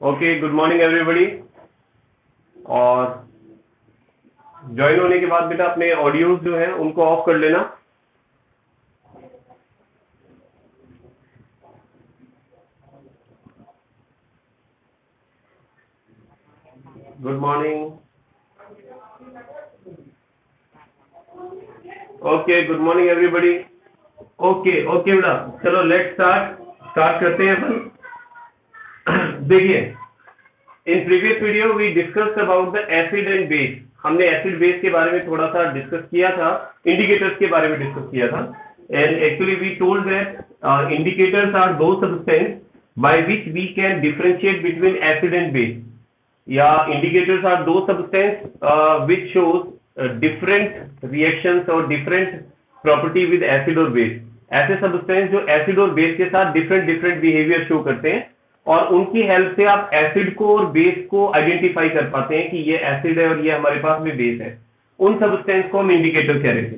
Okay, good morning everybody. और join होने के बाद बेटा अपने ऑडियोज जो है उनको ऑफ कर लेना। Good morning. Okay, good morning everybody. Okay okay बेटा, चलो लेट्स स्टार्ट करते हैं अपन। देखिए, in previous video we discussed about the acid and base. हमने एसिड बेस के बारे में थोड़ा सा डिस्कस किया था, इंडिकेटर्स के बारे में डिस्कस किया था। And actually we told that indicators are the substance by which we can differentiate between acid and base, या indicators are the substance which shows different reactions और डिफरेंट प्रॉपर्टी विद एसिड और base. ऐसे substance जो acid और base के साथ different behaviour show करते हैं, और उनकी हेल्प से आप एसिड को और बेस को आइडेंटिफाई कर पाते हैं कि ये एसिड है और ये हमारे पास में बेस है। उन सब्सटेंस को हम इंडिकेटर कह रहे थे।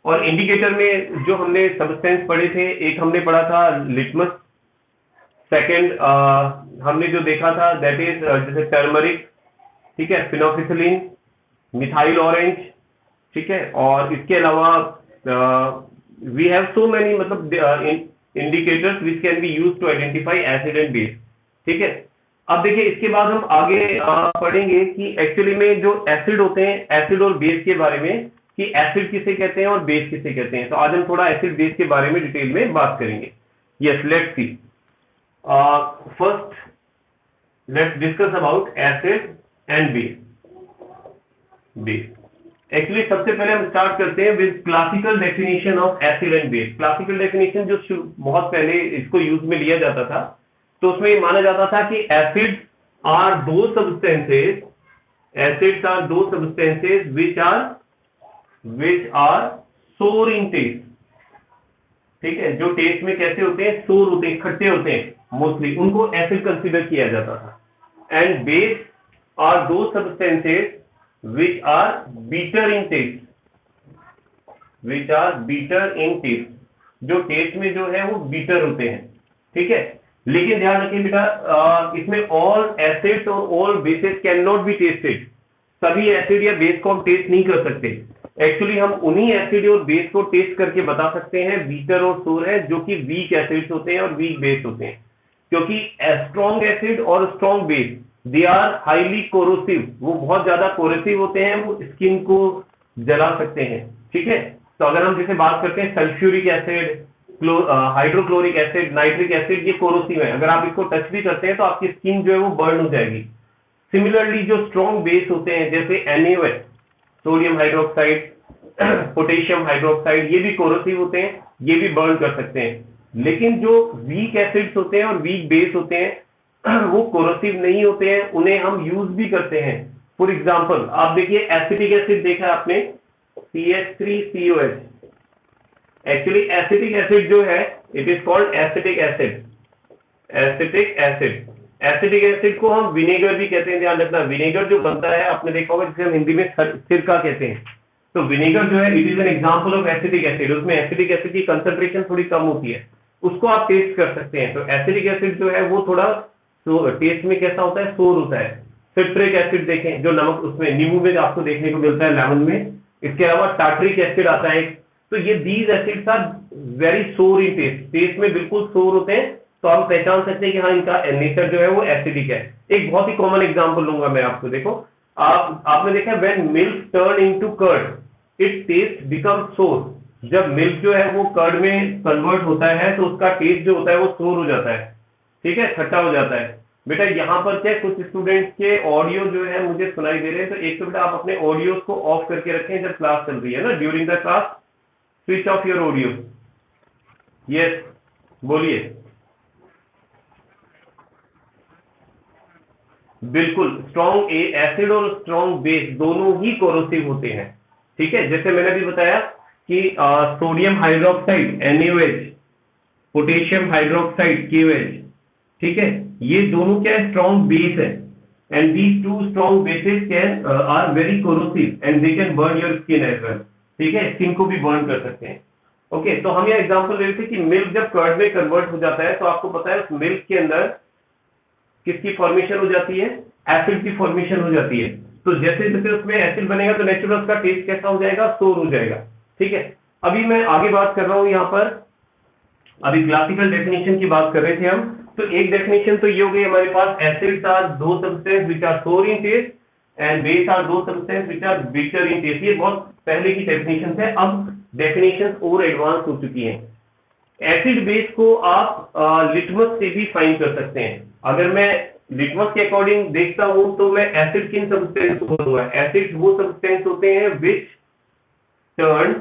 और इंडिकेटर में जो हमने सब्सटेंस पढ़े थे, एक हमने पढ़ा था लिटमस, सेकंड हमने जो देखा था दैट इज जैसे टर्मरिक, ठीक है, फिनोक्सिसिलिन, मिथाइल ऑरेंज, ठीक है। और इसके अलावा वी हैव सो मेनी मतलब indicators which can be used to identify acid and base, ठीक है। अब देखिए, इसके बाद हम आगे पढ़ेंगे कि एक्चुअली में जो एसिड होते हैं, एसिड और बेस के बारे में, कि एसिड किसे कहते हैं और बेस किसे कहते हैं। तो आज हम थोड़ा एसिड बेस के बारे में डिटेल में बात करेंगे। Yes, let's see. First let's discuss about acid and base. Actually सबसे पहले हम स्टार्ट करते हैं with classical definition of acid and base. Classical definition जो बहुत पहले इसको यूज में लिया जाता था, तो उसमें ये माना जाता था कि acids are the substances which are sour in test, ठीक है। जो टेस्ट में कैसे होते हैं, सोर होते हैं, खट्टे होते हैं मोस्टली, उनको एसिड कंसीडर किया जाता था। And base are the substances which are bitter in taste, जो टेस्ट में जो है वो बीटर होते हैं, ठीक है। लेकिन ध्यान रखिए बेटा, इसमें ऑल एसिड्स और all bases can not be tested. सभी एसिड या बेस को हम टेस्ट नहीं कर सकते। एक्चुअली हम उन्हीं एसिड और बेस को टेस्ट करके बता सकते हैं बीटर और सोर है, जो कि वीक एसिड्स होते हैं और वीक बेस होते हैं। क्योंकि स्ट्रॉन्ग एसिड और strong base they are highly corrosive, वो बहुत ज्यादा कोरोसिव होते हैं, वो स्किन को जला सकते हैं, ठीक है। तो अगर हम जैसे बात करते हैं sulphuric acid, hydrochloric acid, nitric acid, ये कोरोसिव है। अगर आप इसको टच भी करते हैं तो आपकी स्किन जो है वो बर्न हो जाएगी। सिमिलरली जो स्ट्रॉन्ग बेस होते हैं जैसे NaOH, sodium hydroxide, potassium hydroxide, ये भी कोरोसिव होते हैं, ये भी बर्न कर सकते हैं। लेकिन जो वीक एसिड्स होते हैं और वीक बेस होते हैं वो कोरोसिव नहीं होते हैं, उन्हें हम यूज भी करते हैं। फॉर एग्जांपल आप देखिए, एसिटिक एसिड देखा आपने, CH3COH। एक्चुअली एसिटिक एसिड जो है it is called acetic acid. Acetic acid को हम विनेगर भी कहते हैं। ध्यान रखना, विनेगर जो बनता है आपने देखा होगा, जिसे हम हिंदी में सिरका कहते हैं। तो विनेगर जो है it is an example of acetic acid. उसमें एसिटिक एसिड की कंसंट्रेशन थोड़ी कम होती है, उसको आप टेस्ट कर सकते हैं। तो एसिटिक एसिड जो है वो थोड़ा टेस्ट में कैसा होता है, सोर होता है। सिट्रिक एसिड देखें, जो नमक उसमें नींबू में आपको देखने को मिलता है, लेमन में। इसके अलावा टार्ट्रिक एसिड आता है। तो ये दीज एसिड्स आर वेरी सोर इन टेस्ट में बिल्कुल सोर होते हैं। तो हम पहचान सकते हैं कि हाँ, इनका नेचर जो है वो एसिडिक है। एक बहुत ही कॉमन एग्जांपल लूंगा मैं आपको। देखो, आपने देखा when milk turn into curd it taste become sour. जब मिल्क जो है वो कर्ड में कन्वर्ट होता है तो उसका टेस्ट जो होता है वो सोर हो जाता है, ठीक है, खट्टा हो जाता है। बेटा यहाँ पर क्या, कुछ स्टूडेंट्स के ऑडियो जो है मुझे सुनाई दे रहे हैं। तो एक तो बेटा आप अपने ऑडियोज को ऑफ करके रखें जब क्लास चल रही है ना। During the class switch off your audio. Yes, बोलिए। बिल्कुल, स्ट्रॉन्ग एसिड और स्ट्रॉन्ग बेस दोनों ही कोरोसिव होते हैं, ठीक है। जैसे मैंने भी बताया कि sodium hydroxide NaOH, potassium hydroxide KOH, ठीक है, ये दोनों क्या है, स्ट्रॉन्ग बेस है। And these two strong bases can are very corrosive and they can burn your skin as well, ठीक है, स्किन को भी बर्न कर सकते हैं। ओके, तो हम ये एग्जांपल ले रहे थे कि मिल्क जब कर्ड में कन्वर्ट हो जाता है तो आपको पता है उस मिल्क के अंदर किसकी फॉर्मेशन हो जाती है, एसिड की फॉर्मेशन हो जाती है। तो जैसे जैसे उसमें एसिड बनेगा तो नेचुरल उसका टेस्ट कैसा हो जाएगा, सोर हो जाएगा। ठीक है, अभी मैं आगे बात कर रहा हूं यहाँ पर, अभी क्लासिकल डेफिनेशन की बात कर रहे थे हम। तो एक डेफिनेशन तो ये हो गई हमारे पास, acids are the substance which are sour in taste and base are the substance which are bitter in taste. ये बहुत पहले की डेफिनेशन है, अब डेफिनेशन और एडवांस हो चुकी है। एसिड बेस को आप लिटमस से भी फाइंड कर सकते हैं। अगर मैं लिटमस के अकॉर्डिंग देखता हूं तो मैं एसिड किन सब्सटेंस को बोलूंगा, एसिड वो सब्सटेंस होते हैं विच turn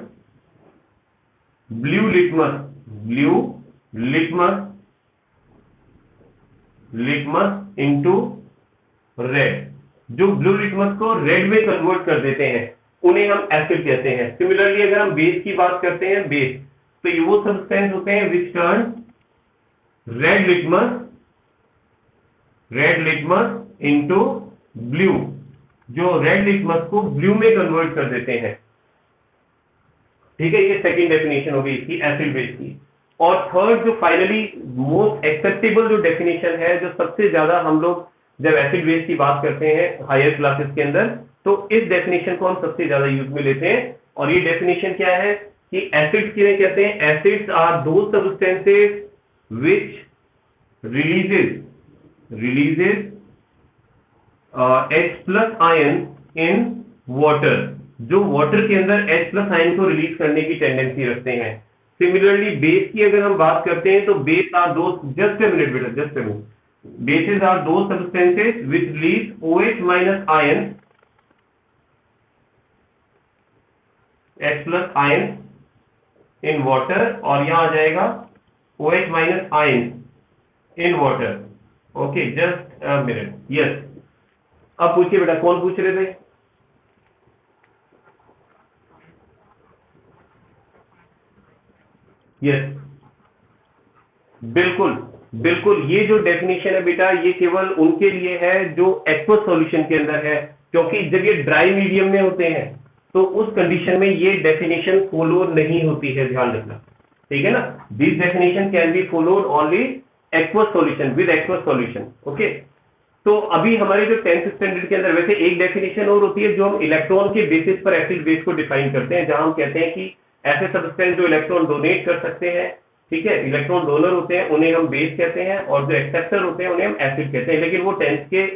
blue litmus into red, जो ब्लू लिटमस को रेड में कन्वर्ट कर देते हैं उन्हें हम एसिड कहते हैं। सिमिलरली अगर हम बेस की बात करते हैं, बेस तो ये वो सब्सटेंस होते हैं विच turn red litmus into blue, जो रेड लिटमस को ब्लू में कन्वर्ट कर देते हैं। ठीक है, ये सेकंड डेफिनेशन हो गई इसकी एसिड बेस की। और थर्ड जो फाइनली मोस्ट एक्सेप्टेबल जो डेफिनेशन है, जो सबसे ज्यादा हम लोग जब एसिड बेस की बात करते हैं हायर क्लासेस के अंदर, तो इस डेफिनेशन को हम सबसे ज्यादा यूज में लेते हैं। और ये डेफिनेशन क्या है कि एसिड्स किन्हें कहते हैं, acids are the substances which releases H+ ion in water, जो वाटर के अंदर H+ आयन को रिलीज करने की टेंडेंसी रखते हैं। सिमिलरली बेस की अगर हम बात करते हैं तो base are the, just a minute, bases are the substances which release OH- ion H+ ion in water, और यहां आ जाएगा OH- ion in water. Okay, just a minute, yes. अब पूछिए बेटा, कौन पूछ रहे थे? यस, बिल्कुल बिल्कुल। ये जो डेफिनेशन है बेटा, ये केवल उनके लिए है जो एक्वस सॉल्यूशन के अंदर है, क्योंकि जब ये ड्राई मीडियम में होते हैं तो उस कंडीशन में ये डेफिनेशन फॉलो नहीं होती है, ध्यान रखना। ठीक है ना, this definition can be followed only aqueous solution, with aqueous solution. Okay, तो अभी हमारे जो 10th स्टैंडर्ड के अंदर वैसे एक डेफिनेशन और होती है जो हम इलेक्ट्रॉन के बेसिस पर एसिड बेस को डिफाइन करते हैं, जहां हम कहते हैं कि ऐसे सब्सटेंस जो इलेक्ट्रॉन डोनेट कर सकते हैं, ठीक है, इलेक्ट्रॉन डोनर होते हैं, उन्हें हम बेस कहते हैं, और जो एक्सेप्टर होते हैं उन्हें हम एसिड कहते हैं। लेकिन वो 10th के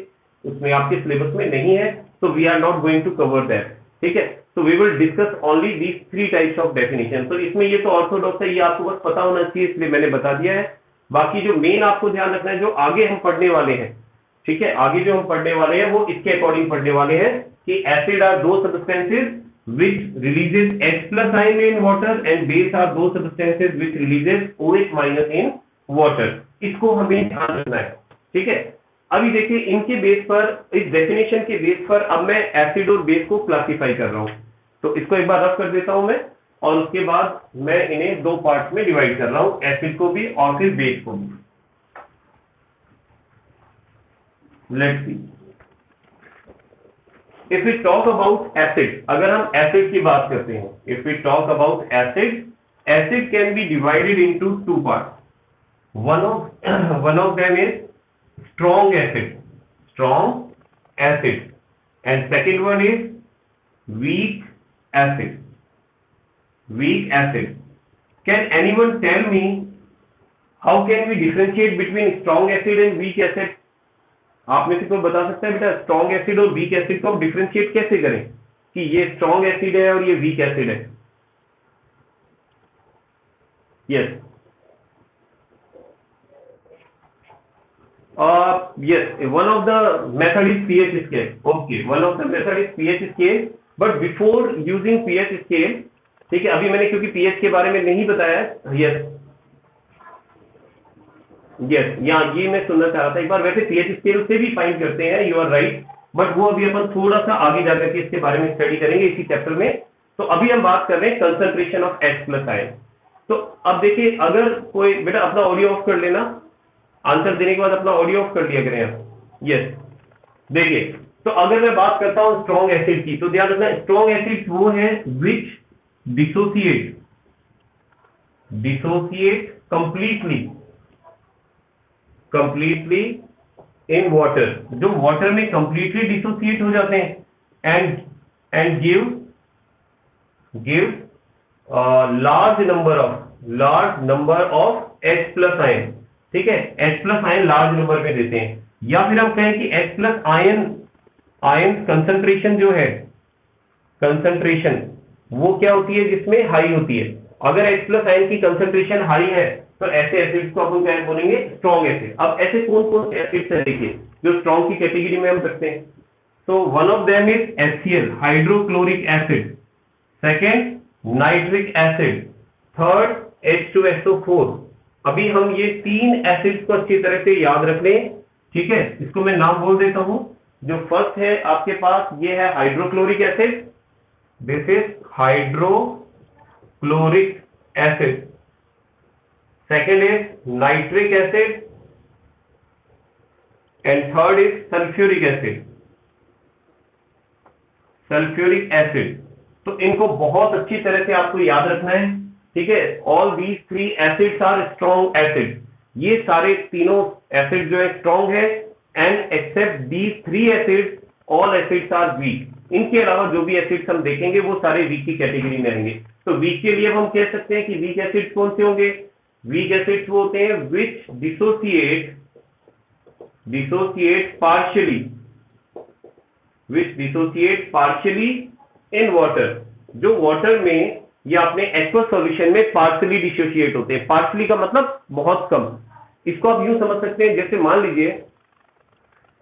उसमें आपके सिलेबस में नहीं है, तो we are not going to cover that. ठीक है, तो we will discuss only these 3 types of definition. तो इसमें ये तो ऑर्थोडॉक्स है, ये आपको बस पता होना चाहिए, इसलिए मैंने बता दिया है। बाकी जो मेन आपको ध्यान रखना है, जो आगे हम पढ़ने वाले हैं, ठीक है, आगे जो हम पढ़ने वाले हैं वो इसके अकॉर्डिंग पढ़ने वाले हैं कि acid are the substances which releases H+ ion in water and base are those substances which releases OH- in water। इसको हमें ध्यान रखना है। ठीक है, अभी देखिए इनके बेस पर, इस डेफिनेशन के बेस पर अब मैं एसिड और बेस को क्लासिफाई कर रहा हूं। तो इसको एक बार रफ कर देता हूं मैं, और उसके बाद मैं इन्हें दो पार्ट में डिवाइड कर रहा हूं, एसिड को भी और फिर बेस को भी। Let's see, if we talk about acid, अगर हम एसिड की बात करते हैं, if we talk about acid, acid can be divided into two parts. One of them is strong acid, and second one is weak acid. Can anyone tell me how can we differentiate between strong acid and weak acid? आप में से कोई बता सकता है बेटा, strong acid और weak acid को हम डिफरेंशिएट कैसे करें कि ये स्ट्रॉन्ग एसिड है और ये वीक एसिड है? Yes, yes, one of the method is pH scale. Okay, one of the method is pH scale, but before using pH scale, ठीक है, अभी मैंने क्योंकि पीएच के बारे में नहीं बताया। यस यस, यहाँ ये मैं सुनना चाह रहा था एक बार। वैसे पीएच स्केल से भी फाइंड करते हैं, यू आर राइट, बट वो अभी अपन थोड़ा सा आगे जाकर के इसके बारे में स्टडी करेंगे इसी चैप्टर में। तो अभी हम बात कर रहे हैं कंसंट्रेशन ऑफ H+ आयन। तो अब देखिए, अगर कोई बेटा अपना ऑडियो ऑफ कर लेना, आंसर देने के बाद अपना ऑडियो ऑफ कर लिया करें आप। यस, देखिए, तो अगर मैं बात करता हूं स्ट्रॉन्ग एसिड की, तो ध्यान रखना, स्ट्रॉन्ग एसिड वो है विच डिसोसिएट completely इन वाटर, जो वाटर में कंप्लीटली डिसोसिएट हो जाते हैं and give large number of H plus ion, ठीक है, H plus ion large number में देते हैं, या फिर हम कहें कि H प्लस आयन कंसंट्रेशन जो है, कंसंट्रेशन वो क्या होती है, जिसमें हाई होती है। अगर H प्लस आयन की कंसंट्रेशन हाई है तो ऐसे एसिड्स को अपन क्या बोलेंगे, स्ट्रॉन्ग एसिड। अब ऐसे कौन कौन से एसिड्स हैं देखिए जो स्ट्रॉन्ग की कैटेगरी में हम रखते हैं। तो one of them is HCl, hydrochloric acid, second nitric acid, third H2SO4। अभी हम ये तीन एसिड्स को अच्छी तरह से याद रख लें, ठीक है। इसको मैं नाम बोल देता हूं। जो फर्स्ट है आपके पास, ये है hydrochloric acid, this is hydrochloric acid. Second is nitric acid and third is sulphuric acid, sulphuric acid. तो इनको बहुत अच्छी तरह से आपको याद रखना है, ठीक है। All these three acids are strong acid, ये सारे तीनों एसिड जो है स्ट्रॉन्ग है, and except these three acids all acids are weak. इनके अलावा जो भी एसिड्स हम देखेंगे वो सारे वीक की कैटेगरी में आएंगे। तो वीक के लिए हम कह सकते हैं कि वीक एसिड्स कौन से होंगे, वीक एसिड्स वो होते हैं विच डिसोसिएट पार्शियली इन वाटर, जो वाटर में या अपने एक्वस सॉल्यूशन में पार्शियली डिसोसिएट होते हैं। पार्शियली का मतलब बहुत कम। इसको आप यूं समझ सकते हैं, जैसे मान लीजिए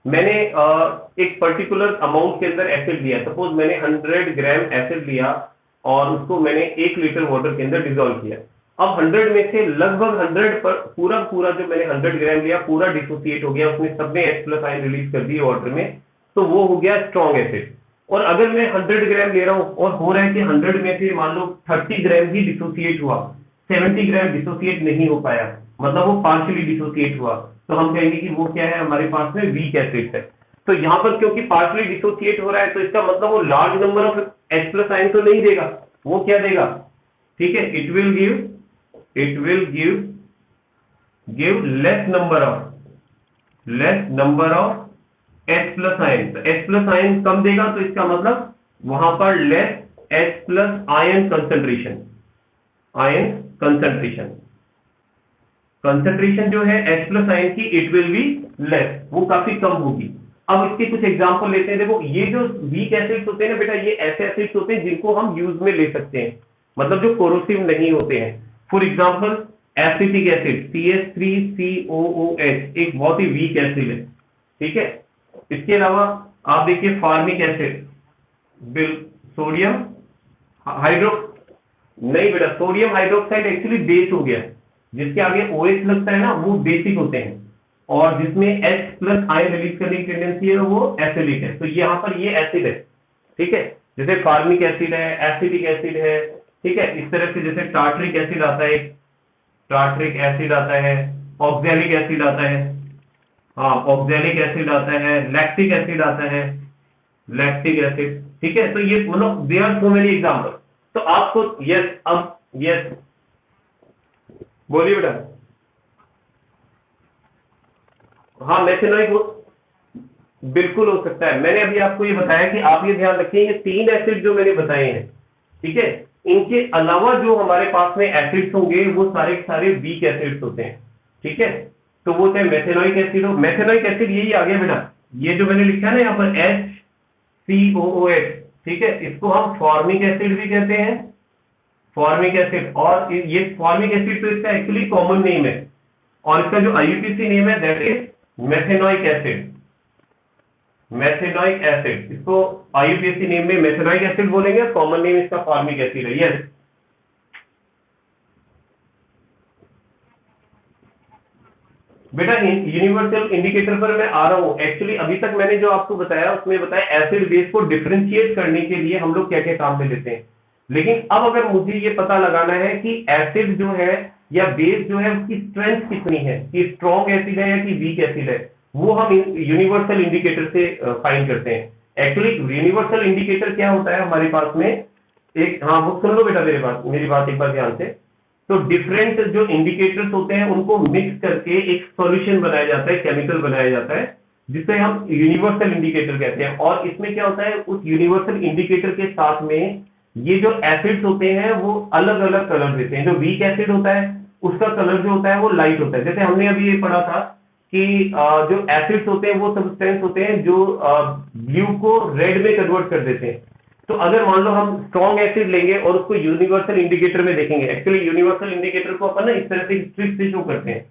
मैंने एक पर्टिकुलर अमाउंट के अंदर एसिड लिया, सपोज मैंने 100 ग्राम एसिड लिया और उसको मैंने 1 लीटर वाटर के अंदर डिसॉल्व किया। अब 100 में से लगभग 100 पर पूरा जो मैंने 100 ग्राम लिया पूरा डिसोसिएट हो गया, उसने सब में H प्लस आयन रिलीज कर दिए वाटर में, तो वो हो गया स्ट्रॉन्ग एसिड। और अगर मैं 100 ग्राम ले रहा हूं और हो रहा है कि 100 में से मान लो 30 ग्राम ही डिसोसिएट हुआ, 70 ग्राम डिसोसिएट नहीं हो पाया, मतलब वो पार्शियली डिसोसिएट हुआ, तो हम कहेंगे कि वो क्या है, हमारे पास में वीक एसिड है। तो यहां पर क्योंकि पार्शियली डिसोसिएट हो रहा है तो इसका मतलब वो large number of H plus ion तो नहीं देगा, वो क्या देगा, ठीक है, it will give less number of H plus ion. तो H प्लस आयन कम देगा, तो इसका मतलब वहां पर less H plus ion concentration जो है H प्लस आयन की, इट विल बी लेस, वो काफी कम होगी। अब इसके कुछ एग्जांपल लेते हैं। देखो ये जो वीक एसिड्स होते हैं ना बेटा, ये ऐसे एसिड्स होते हैं जिनको हम यूज में ले सकते हैं, मतलब जो कोरोसिव नहीं होते हैं। For example acetic acid CH3COOH एक बहुत ही वीक एसिड है, ठीक है। इसके अलावा आप देखिए फार्मिक एसिड, सोडियम हाइड्रो नहीं बेटा, सोडियम हाइड्रोक्साइड एक्चुअली बेस हो गया, जिसके आगे OH लगता है ना वो बेसिक होते हैं, और जिसमें H प्लस आयन रिलीज करने की टेंडेंसी है वो एसिडिक है। तो यहाँ पर ये एसिड है, ठीक है, जैसे फार्मिक एसिड है, एसिटिक एसिड है, ठीक है। इस तरह से जैसे टार्टरिक एसिड आता है, ऑक्सैलिक एसिड आता है, हाँ ऑक्सैलिक एसिड आता है, लैक्टिक एसिड आता है, लैक्टिक एसिड, ठीक है। तो ये मतलब there are so many example. तो आपको यस बोलिए बेटा। हाँ मेथेनॉइक बिल्कुल हो सकता है। मैंने अभी आपको ये बताया कि आप ये ध्यान रखिए, ये तीन एसिड जो मैंने बताए हैं, ठीक है, इनके अलावा जो हमारे पास में एसिड्स होंगे वो सारे वीक एसिड्स होते हैं, ठीक है। तो वो चाहे मेथेनॉइक एसिड हो, मेथेनॉइक एसिड यही आ गया बेटा, ये जो मैंने लिखा है ना यहाँ पर HCOOH, ठीक है, इसको हम फॉर्मिक एसिड भी कहते हैं, फॉर्मिक एसिड। और ये फॉर्मिक एसिड तो इसका एक्चुअली कॉमन नेम है, और इसका जो IUPAC नेम है दैट इज मेथेनॉइक एसिड। इसको IUPAC नेम में मेथेनॉइक एसिड बोलेंगे, कॉमन नेम इसका फॉर्मिक एसिड है। यस बेटा, यूनिवर्सल इंडिकेटर पर मैं आ रहा हूं। एक्चुअली अभी तक मैंने जो आपको बताया उसमें बताया एसिड बेस को डिफरेंशिएट करने के लिए हम लोग क्या क्या काम में लेते हैं। लेकिन अब अगर मुझे ये पता लगाना है कि एसिड जो है या बेस जो है उसकी स्ट्रेंथ कितनी है, कि स्ट्रॉन्ग एसिड है या कि वीक एसिड है, वो हम यूनिवर्सल इंडिकेटर से फाइंड करते हैं। एक्चुअली यूनिवर्सल इंडिकेटर क्या होता है हमारे पास में, एक, हाँ वो सुन लो बेटा मेरी बात एक बार ध्यान से। तो डिफरेंट जो इंडिकेटर्स होते हैं उनको मिक्स करके एक सॉल्यूशन बनाया जाता है, केमिकल बनाया जाता है, जिसे हम यूनिवर्सल इंडिकेटर कहते हैं। और इसमें क्या होता है, उस यूनिवर्सल इंडिकेटर के साथ में ये जो एसिड्स होते हैं वो अलग अलग कलर देते हैं। जो वीक एसिड होता है उसका कलर जो होता है वो लाइट होता है। जैसे हमने अभी ये पढ़ा था कि जो एसिड्स होते हैं वो सब्सटेंस होते हैं जो ब्लू को रेड में कन्वर्ट कर देते हैं। तो अगर मान लो हम स्ट्रॉन्ग एसिड लेंगे और उसको यूनिवर्सल इंडिकेटर में देखेंगे, एक्चुअली यूनिवर्सल इंडिकेटर को अपन ना इस तरह से स्ट्रिप से शो करते हैं,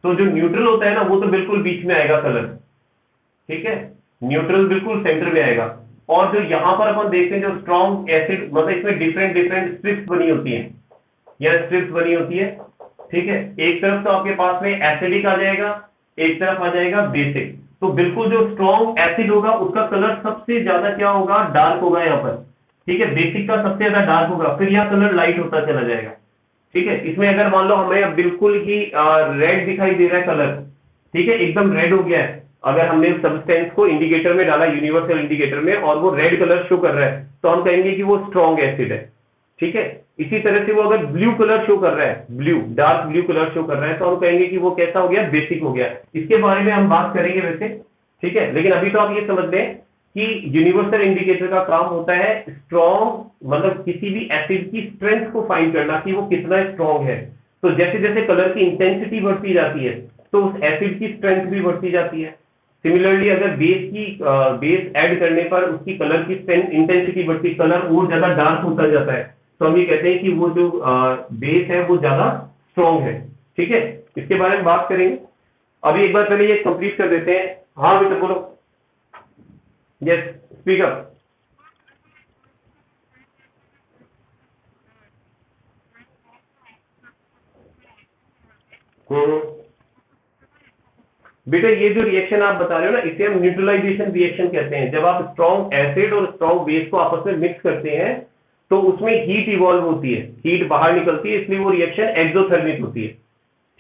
तो जो न्यूट्रल होता है ना वो तो बिल्कुल बीच में आएगा कलर, ठीक है, न्यूट्रल बिल्कुल सेंटर में आएगा। और जो यहां पर अपन देखते हैं जो स्ट्रॉन्ग एसिड, मतलब इसमें डिफरेंट डिफरेंट स्ट्रिप्स बनी होती है, या स्ट्रिप्स बनी होती है, ठीक है। एक तरफ तो आपके पास में एसिडिक आ जाएगा, एक तरफ आ जाएगा बेसिक। तो बिल्कुल जो स्ट्रॉन्ग एसिड होगा उसका कलर सबसे ज्यादा क्या होगा, डार्क होगा यहाँ पर, ठीक है। बेसिक का सबसे ज्यादा डार्क होगा, फिर यह कलर लाइट होता चला जाएगा, ठीक है। इसमें अगर मान लो हमें बिल्कुल ही रेड दिखाई दे रहा है कलर, ठीक है, एकदम रेड हो गया है, अगर हमने सब्सटेंस को इंडिकेटर में डाला, यूनिवर्सल इंडिकेटर में, और वो रेड कलर शो कर रहा है, तो हम कहेंगे कि वो स्ट्रॉन्ग एसिड है, ठीक है। इसी तरह से वो अगर ब्लू कलर शो कर रहा है, blue, dark blue colour show कर रहा है, तो हम कहेंगे कि वो कैसा हो गया, बेसिक हो गया। इसके बारे में हम बात करेंगे वैसे, ठीक है। लेकिन अभी तो आप ये समझ लें कि यूनिवर्सल इंडिकेटर का काम होता है स्ट्रॉन्ग, मतलब किसी भी एसिड की स्ट्रेंथ को फाइंड करना कि वो कितना स्ट्रॉन्ग है। तो जैसे जैसे कलर की इंटेंसिटी बढ़ती जाती है तो उस एसिड की स्ट्रेंथ भी बढ़ती जाती है। सिमिलरली अगर बेस ऐड करने पर उसकी कलर की इंटेंसिटी बढ़ती, कलर और ज्यादा डार्क होता जाता है, तो हम ये कहते हैं कि वो जो बेस है वो ज्यादा स्ट्रॉन्ग है, ठीक है। इसके बारे में बात करेंगे। अभी एक बार पहले ये कंप्लीट कर देते हैं। हाँ बेटा बोलो, यस स्पीक अप। बेटा ये जो रिएक्शन आप बता रहे हो ना, इसे हम न्यूट्रलाइजेशन रिएक्शन कहते हैं। जब आप स्ट्रॉन्ग एसिड और स्ट्रॉन्ग बेस को आपस में मिक्स करते हैं तो उसमें हीट इवॉल्व होती है, हीट बाहर निकलती है, इसलिए वो रिएक्शन एक्सोथर्मिक होती है,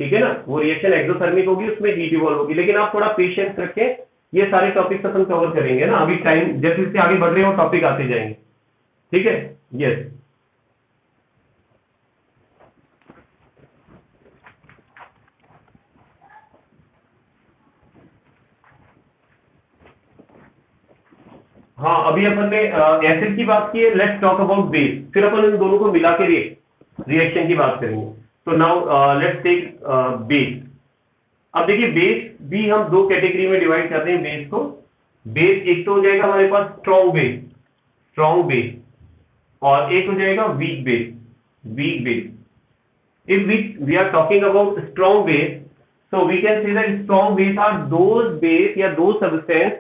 ठीक है ना। वो रिएक्शन एक्सोथर्मिक होगी, उसमें हीट इवॉल्व होगी। लेकिन आप थोड़ा पेशेंस रखें, ये सारे टॉपिक्स अपन कवर करेंगे ना, अभी टाइम जैसे जैसे आगे बढ़ रहे हो टॉपिक आते जाएंगे, ठीक है। यस, हाँ अभी अपन ने एसिड की बात की है, लेट्स टॉक अबाउट बेस, फिर अपन इन दोनों को मिला के रिएक्शन की बात करेंगे। तो नाउ लेट्स टेक बेस। अब देखिए बेस भी हम दो कैटेगरी में डिवाइड करते हैं बेस को। बेस एक तो हो जाएगा हमारे पास स्ट्रॉन्ग बेस, और एक हो जाएगा weak base. If we are talking about strong base, so we can say that strong base are those base या those substance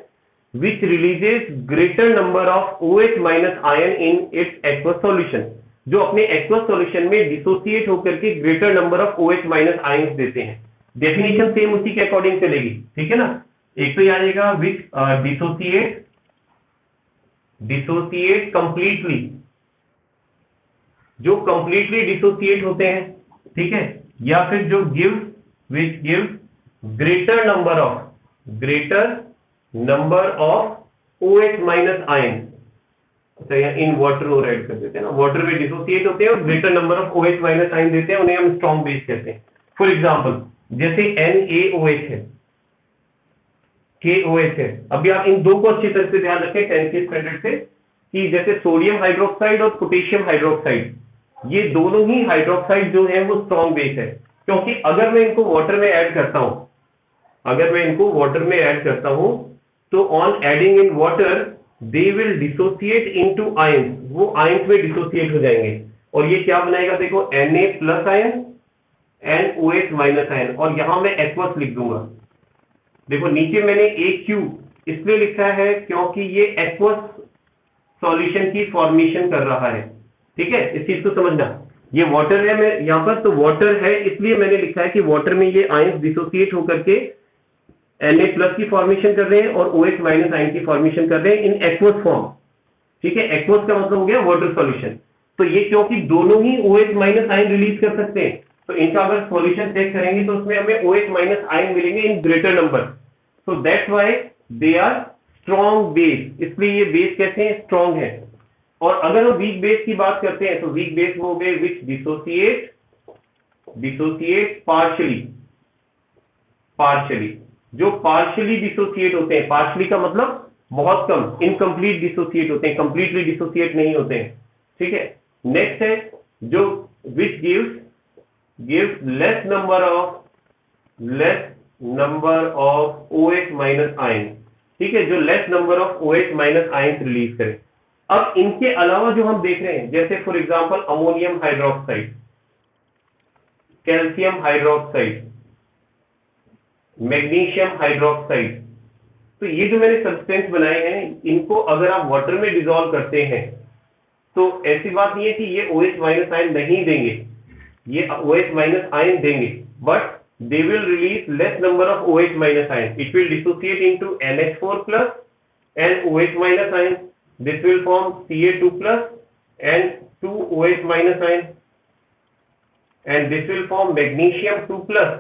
which releases greater number of OH minus ion in its aqueous solution, जो अपने aqueous solution में dissociate होकर के greater number of OH minus ions देते हैं। Definition same उसी के अकॉर्डिंग चलेगी, ठीक है ना। एक तो आ जाएगा which डिसोसिएट कंप्लीटली, जो कंप्लीटली डिसोसिएट होते हैं, ठीक है, या फिर जो which gives greater number of OH minus ion. अच्छा यहाँ इन वाटर और ऐड कर देते हैं ना, वाटर में डिसोसिएट होते हैं और greater number of OH minus ion देते हैं, उन्हें हम स्ट्रॉन्ग बेस कहते हैं। फॉर एग्जांपल जैसे NaOH है, KOH है। अभी आप इन दो को अच्छी तरह से ध्यान रखें 10th के स्टैंडर्ड से, कि जैसे सोडियम हाइड्रोक्साइड और पोटेशियम हाइड्रोक्साइड, ये दोनों ही हाइड्रोक्साइड जो है वो स्ट्रॉन्ग बेस है। क्योंकि अगर मैं इनको वाटर में ऐड करता हूं, तो on adding in water they will dissociate into ions, वो आयंस में डिसोसिएट हो जाएंगे, और ये क्या बनाएगा, देखो Na plus ion NOH minus ion, और यहां मैं एक्वस लिख दूंगा। देखो नीचे मैंने AQ इसलिए लिखा है क्योंकि ये एक्वस सॉल्यूशन की फॉर्मेशन कर रहा है, ठीक है, इस चीज को समझना। ये वाटर है, मैं यहां पर तो वाटर है इसलिए मैंने लिखा है कि वाटर में ये आयंस डिसोसिएट होकर के Na प्लस की फॉर्मेशन कर रहे हैं और OH माइनस आयन की फॉर्मेशन कर रहे हैं इन एक्वस फॉर्म, ठीक है। एक्वस का मतलब हो गया वाटर सॉल्यूशन। तो ये क्योंकि दोनों ही OH माइनस आयन रिलीज कर सकते हैं, तो इनका अगर सॉल्यूशन चेक करेंगे तो उसमें हमें OH माइनस आयन मिलेंगे in greater number. So that's why they are strong base, इसलिए ये बेस कैसे हैं, स्ट्रॉन्ग है। और अगर हम वीक बेस की बात करते हैं तो वीक बेस वो हो गए विच डिसोसिएट पार्शियली, जो पार्शियली डिसोसिएट होते हैं, पार्शियली का मतलब बहुत कम, इनकम्प्लीट डिसोसिएट होते हैं, कंप्लीटली डिसोसिएट नहीं होते हैं, ठीक है। नेक्स्ट है जो which gives less number of OH minus ion, ठीक है, जो less number of OH minus ion release करे। अब इनके अलावा जो हम देख रहे हैं, जैसे for example ammonium hydroxide, calcium hydroxide, magnesium hydroxide, तो ये जो मैंने सब्सटेंस बनाए हैं, इनको अगर आप वाटर में डिसॉल्व करते हैं तो ऐसी बात नहीं है कि ये OH माइनस आयन नहीं देंगे, ये OH माइनस आयन देंगे, but they will release less number of OH minus ion. It will dissociate into NH4 plus and OH minus ion. This will form Ca2 plus and 2 OH minus ion, and this will form magnesium 2 plus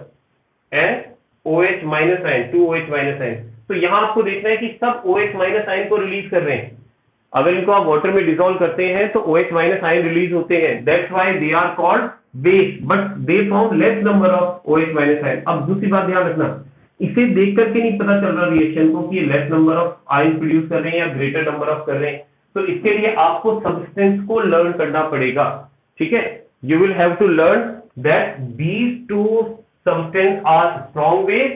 and OH minus ion, 2 OH minus ion. तो यहाँ आपको देखना है कि सब OH minus ion को release कर रहे हैं। अगर इनको आप वाटर में डिसॉल्व करते हैं तो OH माइनस आयन रिलीज होते हैं, that's why they are called base, but they form less number of OH minus ion. अब दूसरी बात ध्यान रखना, इसे देख करके नहीं पता चल रहा रिएक्शन को कि ये less number of ion produce कर रहे हैं या ग्रेटर नंबर ऑफ कर रहे हैं, तो इसके लिए आपको सब्सटेंस को लर्न करना पड़ेगा, ठीक है। You will have to learn that these two substance are strong base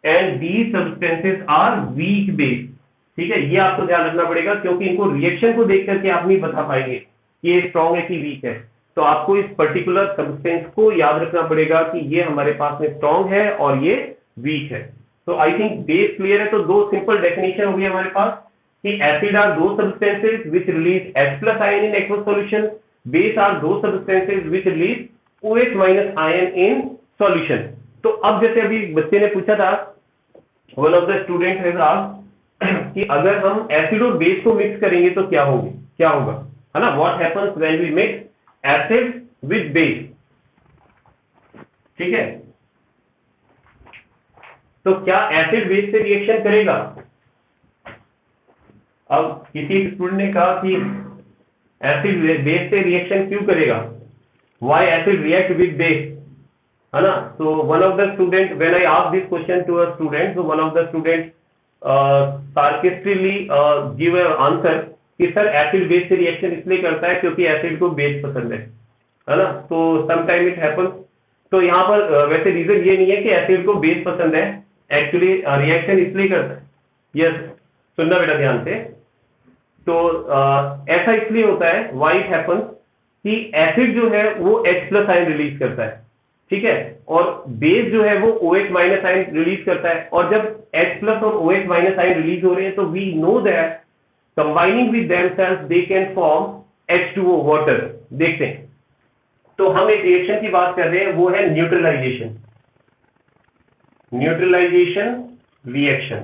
and these substances are weak base, ठीक है। ये आपको ध्यान रखना पड़ेगा, क्योंकि इनको रिएक्शन को देख करके आप नहीं बता पाएंगे कि ये स्ट्रॉन्ग है कि वीक है। तो आपको इस पर्टिकुलर सब्सटेंस को याद रखना पड़ेगा कि ये हमारे पास में स्ट्रॉन्ग है और ये वीक है। तो आई थिंक बेस क्लियर है। तो दो सिंपल डेफिनेशन हो गई हमारे पास कि acid are the substances which release H plus ion in aqueous solution, base are the substances which release OH minus ion in solution. तो अब जैसे अभी बच्चे ने पूछा था, one of the student has asked कि अगर हम एसिड और बेस को मिक्स करेंगे तो क्या होगा, है ना, what happens when we mix acid with base, ठीक है। तो क्या एसिड बेस से रिएक्शन करेगा? अब किसी स्टूडेंट ने कहा कि एसिड बेस से रिएक्शन क्यों करेगा, why acid react with base, है ना। तो one of the student, when I ask this question to a student, तो one of the student sarcastically give an answer कि सर एसिड बेस से reaction इसलिए करता है क्योंकि एसिड को बेस पसंद है ना। तो समटाइम इट हैपेंस। तो यहाँ पर वैसे रीजन ये नहीं है कि एसिड को बेस पसंद है, एक्चुअली रिएक्शन इसलिए करता है। यस, सुनना बेटा ध्यान से। तो ऐसा इसलिए होता है, व्हाई इट हैपेंस, कि एसिड जो है वो H प्लस आयन रिलीज करता है, ठीक है, और बेस जो है वो OH माइनस आयन रिलीज करता है। और जब H प्लस और OH माइनस आयन रिलीज हो रहे हैं तो we know that combining with themselves they can form H2O water. देखते हैं, तो हम एक रिएक्शन की बात कर रहे हैं, वो है न्यूट्रलाइजेशन रिएक्शन।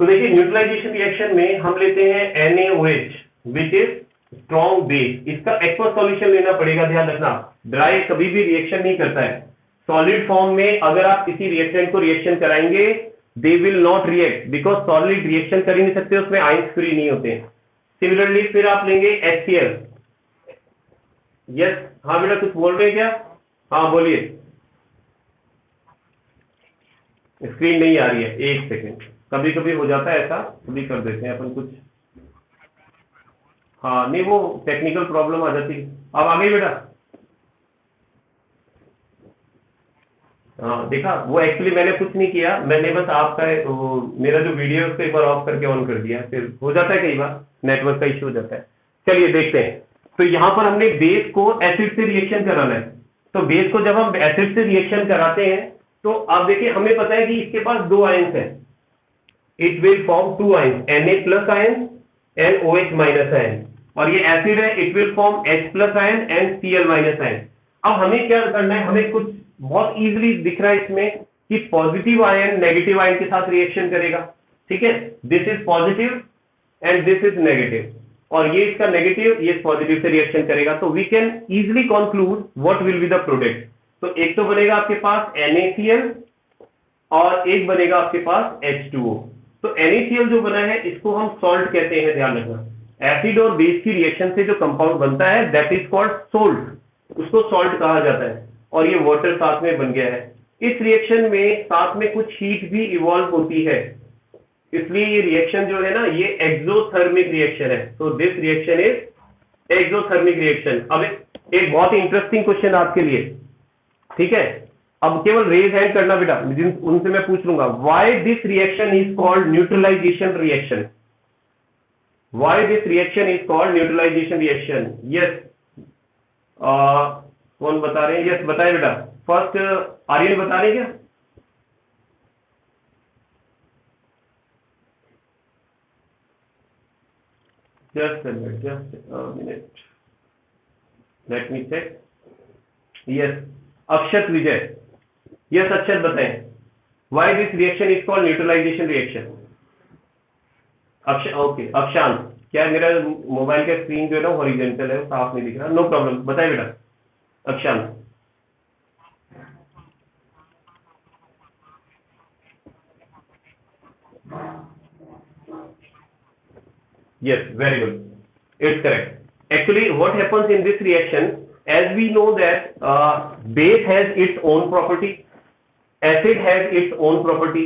तो देखिए न्यूट्रलाइजेशन रिएक्शन में हम लेते हैं NaOH which is strong base. इसका एक्वस सॉल्यूशन लेना पड़ेगा, ध्यान रखना, ड्राई कभी भी रिएक्शन नहीं करता है। सॉलिड फॉर्म में अगर आप किसी रिएक्टेंट को रिएक्शन कराएंगे, they will not react, because solid reaction कर ही नहीं सकते, उसमें आयंस फ्री नहीं होते। सिमिलरली फिर आप लेंगे HCl। यस, हाँ बेटा कुछ बोल रहे हैं क्या? हाँ बोलिए, स्क्रीन नहीं आ रही है, एक सेकेंड, कभी कभी हो जाता है ऐसा, कभी कर देते हैं अपन कुछ। हाँ नहीं, वो टेक्निकल प्रॉब्लम आ जाती है। अब आ गई बेटा? हाँ देखा, वो एक्चुअली मैंने कुछ नहीं किया, मैंने बस आपका मेरा जो वीडियो है उसको एक बार ऑफ करके ऑन कर दिया, फिर हो जाता है कई बार नेटवर्क का इश्यू हो जाता है। चलिए देखते हैं। तो यहाँ पर हमने बेस को एसिड से रिएक्शन कराना है। तो बेस को जब हम एसिड से रिएक्शन कराते हैं तो आप देखिए, हमें पता है कि इसके पास दो आयंस हैं, it will form two ions, Na plus ion and OH minus ion, और ये एसिड है, it will form H plus ion and Cl minus ion. अब हमें क्या करना है, हमें कुछ बहुत इजीली दिख रहा है इसमें कि पॉजिटिव आयन नेगेटिव आयन के साथ रिएक्शन करेगा, ठीक है, this is positive and this is negative, और ये इसका नेगेटिव, ये पॉजिटिव से रिएक्शन करेगा। तो we can easily conclude what will be the product. तो एक तो बनेगा आपके पास NaCl और एक बनेगा आपके पास H2O। तो NaCl जो बना है इसको हम सॉल्ट कहते हैं, ध्यान रखना। एसिड और बेस की रिएक्शन से जो कंपाउंड बनता है दैट इज कॉल्ड सोल्ट, उसको सॉल्ट कहा जाता है, और ये वाटर साथ में बन गया है। इस रिएक्शन में साथ में कुछ हीट भी इवॉल्व होती है, इसलिए ये रिएक्शन जो है ना ये एक्सोथर्मिक रिएक्शन है। तो this reaction is exothermic reaction. अब एक बहुत ही इंटरेस्टिंग क्वेश्चन आपके लिए, ठीक है, अब केवल रेज हैंड करना बेटा, उनसे मैं पूछ लूंगा, why this reaction is called neutralization reaction? Why this reaction is called neutralization reaction? Yes, कौन बता रहे हैं? यस बताए बेटा। फर्स्ट आर्यन बता रहे हैं क्या? Just a minute, just a minute. Let me check. Yes, Akshat Vijay. Yes, Akshat बताएं. Why this reaction is called neutralization reaction? Okay, Akshant, क्या मेरा मोबाइल का स्क्रीन जो है ना हॉरिजॉन्टल है, साफ नहीं दिख रहा? नो प्रॉब्लम, बताइए बेटा अक्षांत। Yes, very good. It's correct. Actually, what happens in this reaction, as we know that base has its own property, acid has its own property,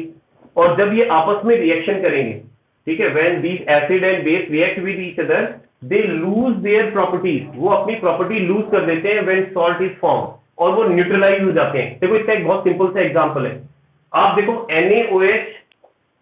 और जब ये आपस में रिएक्शन करेंगे, ठीक है, when these acid and base react with each other, they lose their properties, वो अपनी प्रॉपर्टी लूज कर देते हैं when salt is formed, और वो न्यूट्रलाइज हो जाते हैं। देखो इसका एक बहुत सिंपल सा एग्जांपल है, आप देखो NaOH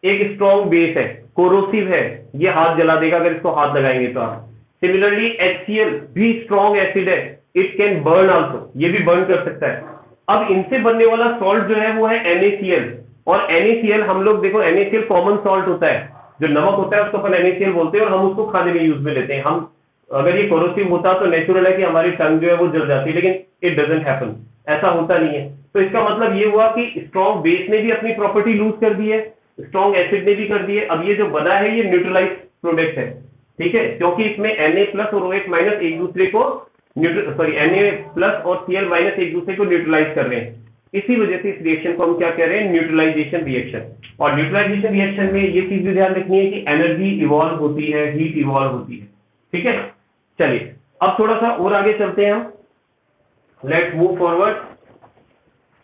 एक स्ट्रॉन्ग बेस है, कोरोसिव है, ये हाथ जला देगा अगर इसको हाथ लगाएंगे तो आप। सिमिलरली HCl भी स्ट्रॉन्ग एसिड है, इट कैन बर्न आल्सो, ये भी बर्न कर सकता है। अब इनसे बनने वाला सॉल्ट जो है वो है NaCl, और NaCl हम लोग देखो, NaCl कॉमन सॉल्ट होता है, जो नमक होता है उसको अपन NaCl बोलते हैं, और हम उसको खाने में यूज में लेते हैं। हम अगर ये कोरोसिव होता तो नेचुरल है कि हमारी टंग जो है वो जल जाती है, लेकिन इट डजंट हैपन, ऐसा होता नहीं है। तो इसका मतलब ये हुआ कि स्ट्रॉन्ग बेस ने भी अपनी प्रॉपर्टी लूज कर दी है, स्ट्रॉन्ग एसिड ने भी कर दी है। अब ये जो बना है ये न्यूट्रलाइज प्रोडक्ट है, ठीक है, क्योंकि इसमें Na प्लस और OH माइनस एक दूसरे को Na प्लस और Cl माइनस एक दूसरे को न्यूट्रलाइज कर रहे हैं। इसी वजह से इस रिएक्शन को हम क्या कह रहे हैं? Neutralization reaction. और न्यूट्रलाइजेशन रिएक्शन में ये चीज भी ध्यान रखनी है कि एनर्जी इवॉल्व होती है, हीट इवॉल्व होती है, ठीक है। चलिए अब थोड़ा सा और आगे चलते हैं हम, लेट्स मूव फॉरवर्ड।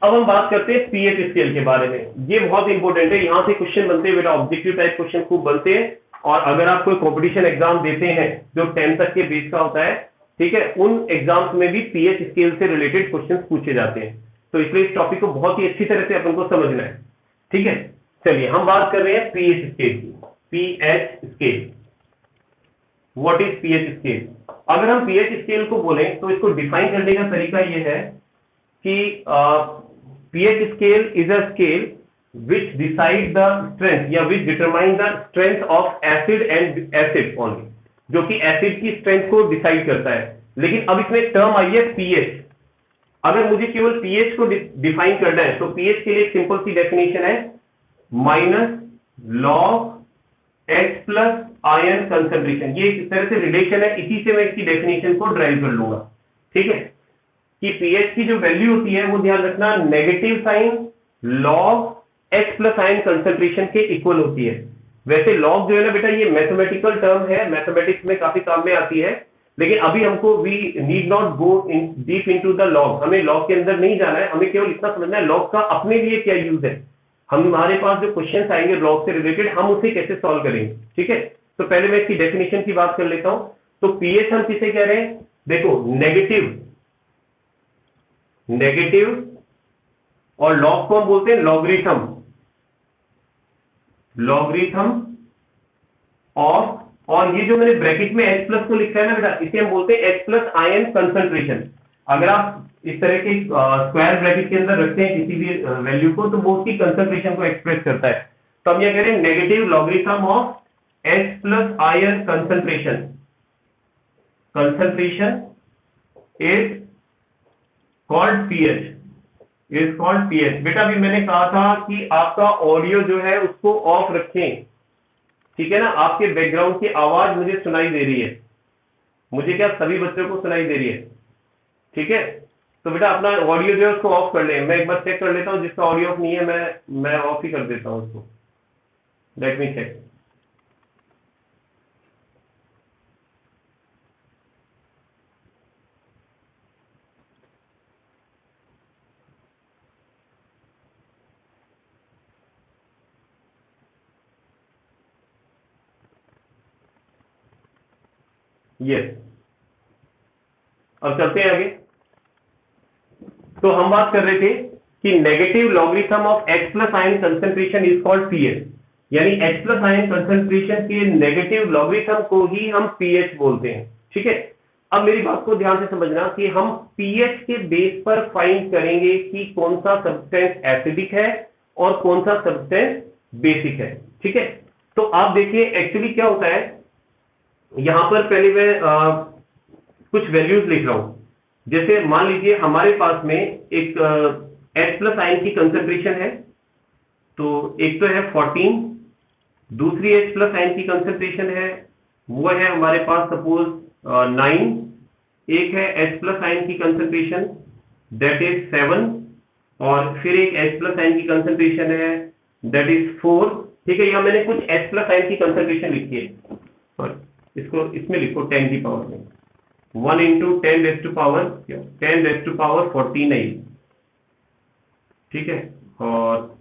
अब हम बात करते हैं पीएच स्केल के बारे में। ये बहुत इंपॉर्टेंट है, यहां से क्वेश्चन बनते हैं बेटा, ऑब्जेक्टिव टाइप क्वेश्चन खूब बनते हैं। और अगर आप कोई कंपटीशन एग्जाम देते हैं जो 10 तक के बेस का होता है, ठीक है, उन एग्जाम्स में भी पीएच स्केल से रिलेटेड क्वेश्चन पूछे जाते हैं। तो इसलिए इस टॉपिक को बहुत ही अच्छी तरह से अपन को समझना है, ठीक है। चलिए हम बात कर रहे हैं पीएच स्केल की। PH scale, what is pH scale? अगर हम पीएच स्केल को बोलें तो इसको डिफाइन करने का तरीका यह है कि pH scale is a scale which decide the strength या which determine the strength of acid and acid only, जो कि एसिड की स्ट्रेंथ को डिसाइड करता है। लेकिन अब इसमें टर्म आई है पीएच। अगर मुझे केवल पीएच को डिफाइन करना है तो पीएच के लिए एक सिंपल सी डेफिनेशन है, minus log x plus ion concentration. ये इस तरह से रिलेशन है, इसी से मैं इसकी डेफिनेशन को ड्राइव कर लूंगा, ठीक है, कि पीएच की जो वैल्यू होती है वो ध्यान रखना negative sign log x plus ion concentration के इक्वल होती है। वैसे लॉग जो है ना बेटा ये मैथमेटिकल टर्म है, मैथमेटिक्स में काफी काम में आती है, लेकिन अभी हमको we need not go in deep into the log, हमें लॉग के अंदर नहीं जाना है, हमें केवल इतना समझना है लॉग का अपने लिए क्या यूज है। हमारे पास जो क्वेश्चन आएंगे लॉग से रिलेटेड हम उसे कैसे सॉल्व करेंगे, ठीक है। तो पहले मैं इसकी डेफिनेशन की बात कर लेता हूं। तो पीएच हम किसे कह रहे हैं? देखो नेगेटिव और लॉग को हम बोलते हैं लॉगरिथम ऑफ, और ये जो मैंने ब्रैकेट में H प्लस को लिखा है ना बेटा, इसे हम बोलते हैं H प्लस आयन कंसंट्रेशन। अगर आप इस तरह के स्क्वायर ब्रैकेट के अंदर रखते हैं किसी भी वैल्यू को, तो वो उसकी कंसंट्रेशन को एक्सप्रेस करता है। तो हम ये कह रहे हैं negative logarithm of H plus ion concentration is called pH, is called pH. बेटा अभी मैंने कहा था कि आपका ऑडियो जो है उसको ऑफ रखें, ठीक है ना। आपके बैकग्राउंड की आवाज मुझे सुनाई दे रही है, मुझे क्या सभी बच्चों को सुनाई दे रही है, ठीक है। तो बेटा अपना ऑडियो जो है उसको ऑफ कर लें। मैं एक बार चेक कर लेता हूं, जिसका ऑडियो ऑफ नहीं है मैं ऑफ ही कर देता हूं उसको। Let me check. यस, अब चलते हैं आगे। तो हम बात कर रहे थे कि negative logarithm of H plus ion concentration is called pH, यानी H प्लस आयन कंसेंट्रेशन के नेगेटिव लॉगरिथम को ही हम पीएच बोलते हैं। ठीक है, अब मेरी बात को ध्यान से समझना कि हम पीएच के बेस पर फाइंड करेंगे कि कौन सा सब्सटेंस एसिडिक है और कौन सा सब्सटेंस बेसिक है। ठीक है, तो आप देखिए एक्चुअली क्या होता है, यहां पर पहले मैं कुछ वैल्यूज लिख रहा हूं। जैसे मान लीजिए हमारे पास में एक H प्लस आयन की कंसेंट्रेशन है, तो एक तो है 14, दूसरी H प्लस आयन की कंसेंट्रेशन है वो है हमारे पास सपोज 9, एक है H प्लस आयन की कंसेंट्रेशन दैट इज 7, और फिर एक H प्लस आयन की कंसेंट्रेशन है दैट इज 4। ठीक है, यहाँ मैंने कुछ H प्लस आयन की कंसेंट्रेशन लिखी है, सॉरी इसको इसमें लिखो 10 की पावर में, 1 इंटू 10 रेज टू पावर 14 है। ठीक है, और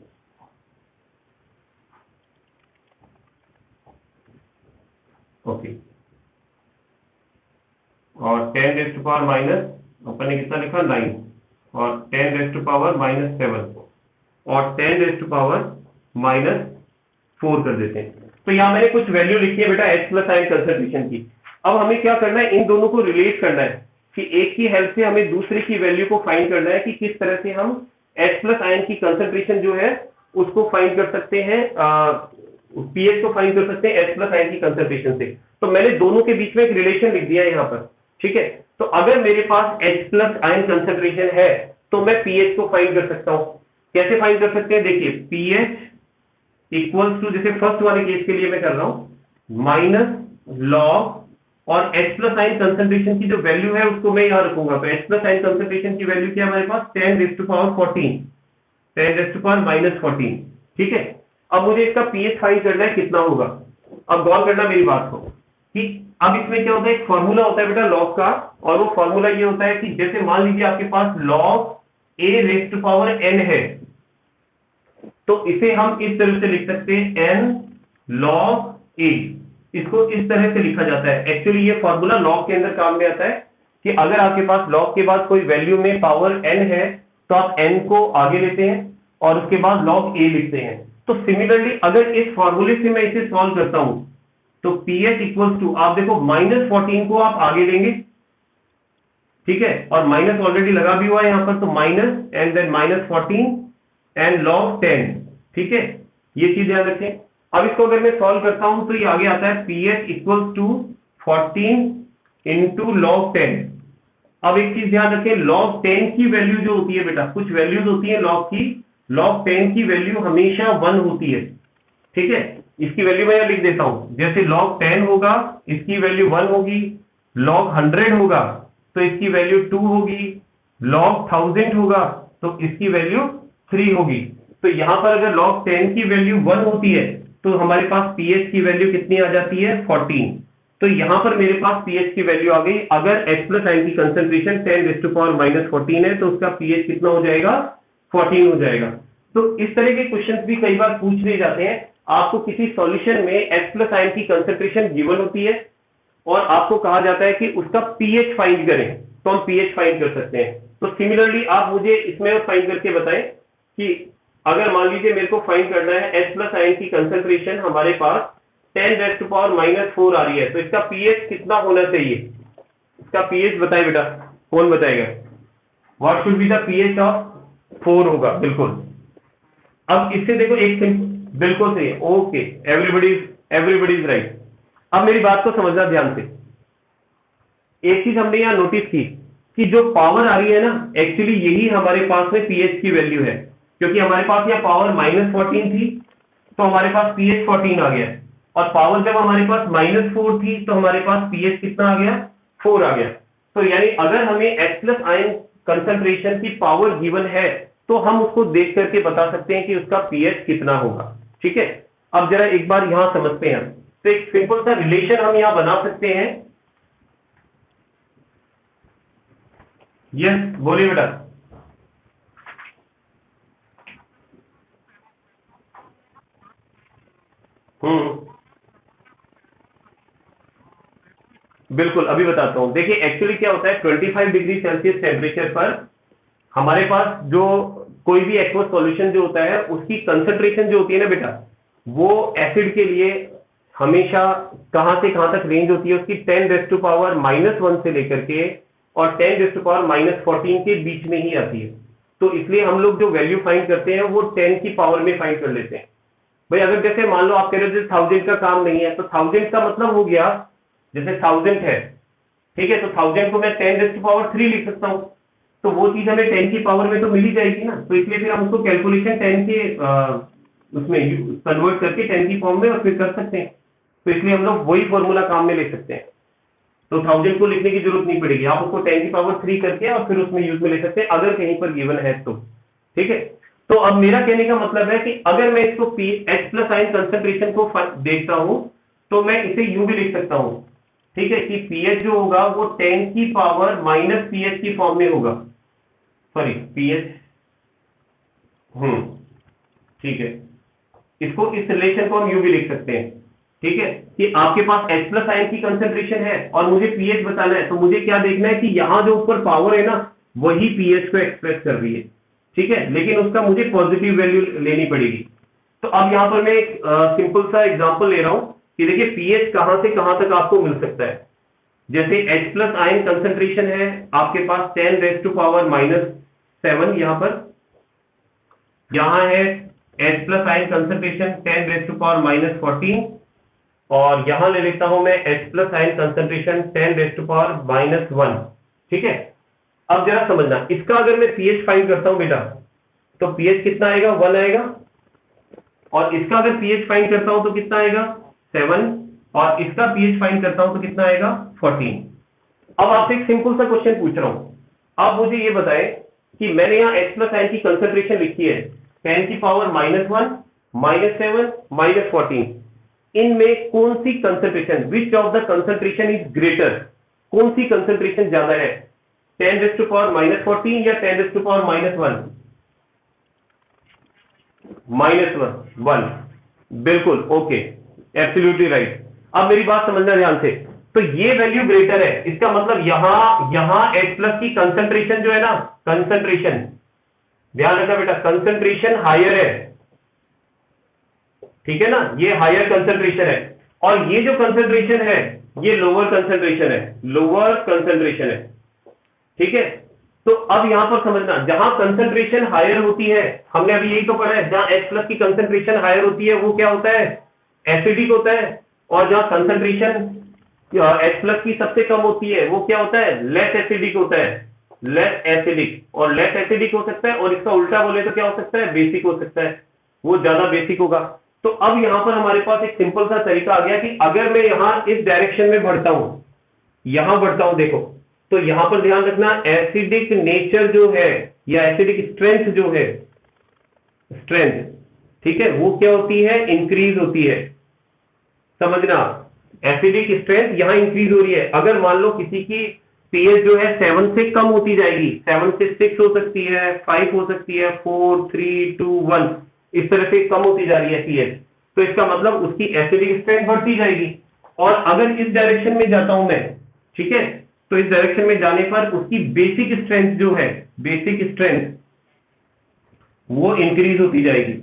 ओके, और 10 रेज टू पावर माइनस, अपन ने कितना लिखा 9, और 10 रेज टू पावर माइनस 7, और 10 रेज टू पावर माइनस 4 कर देते हैं। तो यहाँ मैंने कुछ वैल्यू लिखी है बेटा H प्लस आयन कंसेंट्रेशन की। अब हमें क्या करना है, इन दोनों को रिलेट करना है कि एक की हेल्प से हमें दूसरे की वैल्यू को फाइंड करना है कि किस तरह से हम H प्लस आयन की कंसेंट्रेशन जो है उसको फाइंड कर सकते हैं, पीएच को फाइंड कर सकते हैं H प्लस आयन की कंसेंट्रेशन से। तो मैंने दोनों के बीच में एक रिलेशन लिख दिया है यहाँ पर। ठीक है, तो अगर मेरे पास H प्लस आयन कंसेंट्रेशन है तो मैं पीएच को फाइंड कर सकता हूं। कैसे फाइंड कर सकते हैं, देखिए पीएच इक्वल्स टू, जैसे फर्स्ट वाले केस के लिए मैं कर रहा हूं, माइनस लॉग, और H प्लस आयन कंसेंट्रेशन की जो वैल्यू है उसको मैं यहां रखूंगा। तो H प्लस आयन कंसेंट्रेशन की वैल्यू क्या है हमारे पास, 10 raise to power 14, 10 raise to power minus 14। ठीक है, अब मुझे इसका पीएच फाइंड करना है कितना होगा। अब गौर करना मेरी बात को कि अब इसमें क्या होता है, एक फॉर्मूला होता है बेटा लॉग का, और वो फॉर्मूला ये होता है कि जैसे मान लीजिए आपके पास log a raise to power n है, तो इसे हम इस तरह से लिख सकते हैं n log a। इसको इस तरह से लिखा जाता है। एक्चुअली ये फॉर्मूला लॉग के अंदर काम में आता है कि अगर आपके पास लॉग के बाद कोई वैल्यू में पावर n है तो आप n को आगे लेते हैं और उसके बाद log a लिखते हैं। तो सिमिलरली अगर इस फॉर्मूले से मैं इसे सॉल्व करता हूं तो pH इक्वल्स टू, आप देखो -14 को आप आगे लेंगे, ठीक है, और माइनस ऑलरेडी लगा भी हुआ है यहां पर, तो minus and then -14 and log 10। ठीक है, ये चीज ध्यान रखें। अब इसको अगर मैं सॉल्व करता हूं तो ये आगे आता है pH equals to 14 into log 10। अब एक चीज ध्यान रखें, log 10 की वैल्यू जो होती है बेटा, कुछ वैल्यूज होती है log की, log 10 की वैल्यू हमेशा 1 होती है। ठीक है, इसकी वैल्यू मैं यहां लिख देता हूं, जैसे log 10 होगा इसकी वैल्यू 1 होगी, log 100 होगा तो इसकी वैल्यू 2 होगी, log 1000 होगा तो इसकी वैल्यू 3 होगी। तो यहां पर अगर log 10 की वैल्यू 1 होती है तो हमारे पास pH की वैल्यू कितनी आ जाती है, 14। तो यहां पर मेरे पास pH की वैल्यू आ गई। अगर H प्लस आयन की कंसेंट्रेशन 10⁻⁻14 है तो उसका pH कितना हो जाएगा, 14 हो जाएगा। तो इस तरह के क्वेश्चंस भी कई बार पूछ लिए जाते हैं। आपको किसी सॉल्यूशन में H प्लस आयन की कंसेंट्रेशन गिवन होती है और आपको कहा जाता है कि उसका pH फाइंड करें, तो हम pH फाइंड कर सकते हैं। तो सिमिलरली आप मुझे इसमें फाइंड करके बताएं कि अगर मान लीजिए मेरे को फाइंड करना है H प्लस आयन की कंसेंट्रेशन हमारे पास 10⁻⁻4 आ रही है, तो इसका pH कितना होना चाहिए, इसका pH बताए बेटा, कौन बताएगा, what should be the pH of 4 होगा, बिल्कुल। अब इससे देखो एक बिल्कुल सही है, ओके, एवरीबडी इज राइट। अब मेरी बात को समझना ध्यान से। एक चीज हमने यहां नोटिस की कि जो पावर आ रही है ना, एक्चुअली यही हमारे पास में pH की वैल्यू है, क्योंकि हमारे पास यहाँ पावर -14 थी तो हमारे पास pH 14 आ गया, और पावर जब हमारे पास -4 थी तो हमारे पास pH कितना आ गया, 4 आ गया। तो यानी अगर हमें H प्लस आयन कंसेंट्रेशन की पावर गिवन है तो हम उसको देख करके बता सकते हैं कि उसका pH कितना होगा। ठीक है, अब जरा एक बार यहां समझते हैं। तो एक सिंपल सा रिलेशन हम यहां बना सकते हैं। यस, बोलिए बेटा। हम्म, बिल्कुल अभी बताता हूँ। देखिए एक्चुअली क्या होता है, 25 डिग्री सेल्सियस टेम्परेचर पर हमारे पास जो कोई भी एक्वस सॉल्यूशन जो होता है उसकी कंसंट्रेशन जो होती है ना बेटा, वो एसिड के लिए हमेशा कहां से कहां तक रेंज होती है उसकी, 10⁻⁻1 से लेकर के और 10⁻⁻14 के बीच में ही आती है। तो इसलिए हम लोग जो वैल्यू फाइंड करते हैं वो 10 की पावर में फाइंड कर लेते हैं। भाई अगर जैसे मान लो आप कह रहे हो 1000 का काम नहीं है, तो 1000 का मतलब हो गया जैसे 1000 है, ठीक है, तो 1000 को मैं 10⁻³ लिख सकता हूं, तो वो चीज हमें 10 की पावर में तो मिल ही जाएगी ना। तो इसलिए फिर हम उसको कैलकुलेशन 10 के उसमें कन्वर्ट करके 10 की फॉर्म में और फिर कर सकते हैं। तो इसलिए हम लोग वही फॉर्मूला काम में ले सकते हैं। तो 1000 को लिखने की जरूरत नहीं पड़ेगी, आप उसको 10 की पावर 3 करके और फिर उसमें यूज में ले सकते हैं अगर कहीं पर गिवन है तो। ठीक है, तो अब मेरा कहने का मतलब है कि अगर मैं इसको H प्लस आयन कंसंट्रेशन को देखता हूं तो मैं इसे यूं भी लिख सकता हूं, ठीक है, कि pH जो होगा वो 10 की पावर माइनस pH की फॉर्म में होगा, सॉरी pH, ठीक है, इसको इस रिलेशन को हम यूं भी लिख सकते हैं, ठीक है, कि आपके पास H प्लस आयन की कंसंट्रेशन है और मुझे pH बताना है, तो मुझे क्या देखना है कि यहां जो ऊपर पावर है ना वही pH को एक्सप्रेस कर रही है, ठीक है, लेकिन उसका मुझे पॉजिटिव वैल्यू लेनी पड़ेगी। तो अब यहां पर मैं एक सिंपल सा एग्जांपल ले रहा हूं कि देखिए pH कहां से कहां तक आपको मिल सकता है। जैसे H प्लस आयन कंसंट्रेशन है आपके पास 10⁻⁻7 यहां पर, यहां है H प्लस आयन कंसंट्रेशन 10⁻⁻14 और यहां ले लेता हूं मैं H प्लस आयन कंसंट्रेशन 10⁻⁻1, ठीक है। अब जरा समझना, इसका अगर मैं pH फाइंड करता हूं बेटा तो pH कितना आएगा, 1 आएगा, और इसका अगर pH फाइंड करता हूं तो कितना आएगा, 7, और इसका pH फाइंड करता हूं तो कितना आएगा, 14। अब आपसे एक सिंपल सा क्वेश्चन पूछ रहा हूं, आप मुझे ये बताएं कि मैंने यहां H प्लस आयन की कंसंट्रेशन लिखी है 10 की पावर -1, -7, -14, इनमें कौन सी concentration, which of the concentration is greater, कौन सी कंसंट्रेशन ज्यादा है, 10⁻⁻14 या 10⁻⁻1? -1, बिल्कुल, ओके, एब्सोल्युटली राइट। अब मेरी बात समझना ध्यान से, तो ये वैल्यू ग्रेटर है, इसका मतलब यहां H प्लस की कंसंट्रेशन जो है ना, कंसंट्रेशन, ध्यान रखना बेटा, कंसंट्रेशन हायर है, ठीक है ना, ये हायर कंसंट्रेशन है, और ये जो कंसंट्रेशन है ये लोअर कंसंट्रेशन है, लोअर कंसंट्रेशन है, ठीक है। तो अब यहां पर समझना, जहां कंसंट्रेशन हायर होती है, हमने अभी यही तो पढ़ा है, जहां H प्लस की कंसंट्रेशन हायर होती है वो क्या होता है, एसिडिक होता है, और जहां कंसंट्रेशन H प्लस की सबसे कम होती है वो क्या होता है, लेस एसिडिक होता है, लेस एसिडिक, और लेस एसिडिक हो सकता है, और इसका उल्टा बोले तो क्या हो सकता है, बेसिक हो सकता है, वो ज्यादा बेसिक होगा। तो अब यहां पर हमारे पास एक सिंपल सा तरीका आ गया कि अगर मैं यहां इस डायरेक्शन में बढ़ता हूं, यहां बढ़ता हूं, देखो, तो यहां पर ध्यान रखना, एसिडिक नेचर जो है या एसिडिक स्ट्रेंथ जो है, स्ट्रेंथ, ठीक है, वो क्या होती है, इंक्रीज होती है, समझना, एसिडिक स्ट्रेंथ यहां इंक्रीज हो रही है। अगर मान लो किसी की pH जो है 7 से कम होती जाएगी, 7 से 6 हो सकती है, 5 हो सकती है, 4, 3, 2, 1, इस तरह से कम होती जा रही है pH, तो इसका मतलब उसकी एसिडिक स्ट्रेंथ बढ़ती जाएगी। और अगर इस डायरेक्शन में जाता हूं मैं, ठीक है, तो इस डायरेक्शन में जाने पर उसकी बेसिक स्ट्रेंथ जो है, बेसिक स्ट्रेंथ वो इंक्रीज होती जाएगी,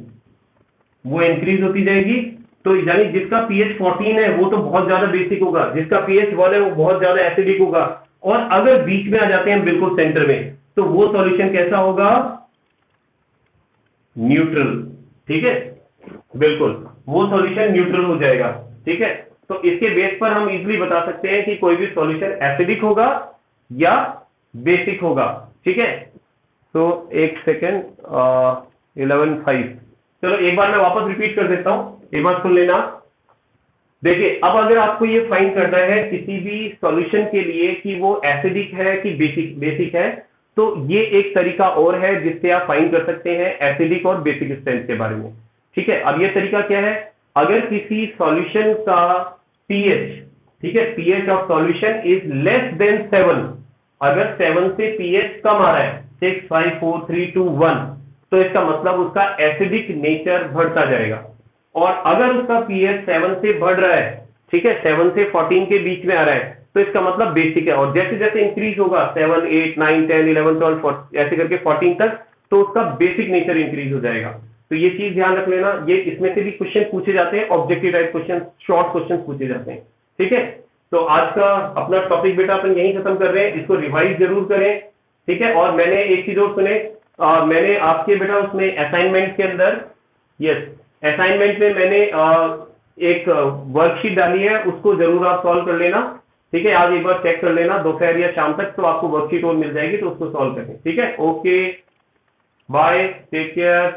वो इंक्रीज होती जाएगी। तो यानी जिसका pH 14 है वो तो बहुत ज्यादा बेसिक होगा, जिसका pH 1 है वो बहुत ज्यादा एसिडिक होगा, और अगर बीच में आ जाते हैं बिल्कुल सेंटर में, तो वो सॉल्यूशन कैसा होगा, न्यूट्रल, ठीक है, बिल्कुल, वो सॉल्यूशन न्यूट्रल हो जाएगा, ठीक है। तो इसके बेस पर हम इजीली बता सकते हैं कि कोई भी सॉल्यूशन एसिडिक होगा या बेसिक होगा, ठीक है। तो एक सेकेंड, 11:05, चलो एक बार मैं वापस रिपीट कर देता हूं, एक बार सुन लेना। देखिए अब अगर आपको ये फाइंड करना है किसी भी सॉल्यूशन के लिए कि वो एसिडिक है कि बेसिक है, तो ये एक तरीका और है जिससे आप फाइंड कर सकते हैं एसिडिक और बेसिक स्ट्रेंथ के बारे में, ठीक है। अब ये तरीका क्या है, अगर किसी सॉल्यूशन का pH, ठीक है, pH of solution is less than 7, अगर 7 से pH कम आ रहा है, 6, 5, 4, 3, 2, 1, तो इसका मतलब उसका एसिडिक नेचर बढ़ता जाएगा। और अगर उसका pH 7 से बढ़ रहा है, ठीक है, 7 से 14 के बीच में आ रहा है, तो इसका मतलब बेसिक है, और जैसे जैसे इंक्रीज होगा 7, 8, 9, 10, 11, 12 ऐसे करके 14 तक, तो उसका बेसिक नेचर इंक्रीज हो जाएगा। तो ये चीज ध्यान रख लेना, ये इसमें से भी क्वेश्चन पूछे जाते हैं, objective type question, short question पूछे जाते हैं। ठीक है, तो आज का अपना टॉपिक बेटा अपन यहीं खत्म कर रहे हैं, इसको रिवाइज जरूर करें। ठीक है, और मैंने एक चीज और सुने, मैंने आपके बेटा उसमें असाइनमेंट के अंदर, यस, असाइनमेंट में मैंने एक वर्कशीट डाली है, उसको जरूर आप सॉल्व कर लेना। ठीक है, आज एक बार चेक कर लेना दोपहर या शाम तक, तो आपको वर्कशीट और मिल जाएगी, तो उसको सॉल्व करें। ठीक है, ओके, बाय, टेक केयर।